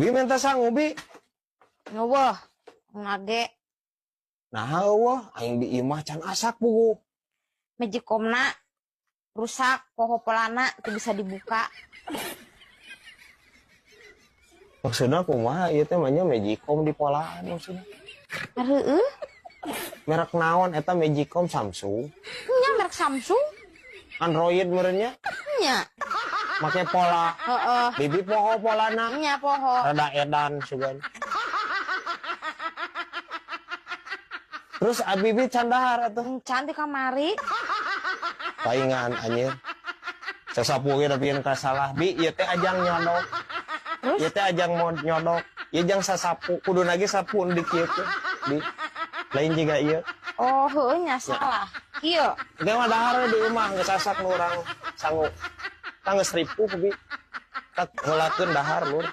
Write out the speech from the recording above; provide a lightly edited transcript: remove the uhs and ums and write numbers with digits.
Bi minta sanggup bi. Ngeuweuh, ngage Nah eueuh aing di imah can asak pugu. Magicomna rusak, poho polana teu bisa dibuka. Maksudna kumaha ieu teh mah nya Magicom di polaan maksudna. Hareueuh, Merek naon eta Magicom Samsung? nya merek Samsung, Android merenya nya. make pola. Heeh, Bibi poho polana. nya poho. Rada edan sugan. Terus Abibi candahar atuh. Cantik kamari. Paingan anjir. Sasapu ge tapi ka salah. Bi ieu teh ajang nyodok. Terus Ieu teh ajang mau nyodok. Ieu jang sasapu kudu lagi sapuun di kieu teh. Di lain juga ieu. oh heueuh nya salah. Kieu. Ge mah dahar di imah geus sasak nu urang sangu. Tanggeus ripuh bi. Tak ngelakeun dahar lur.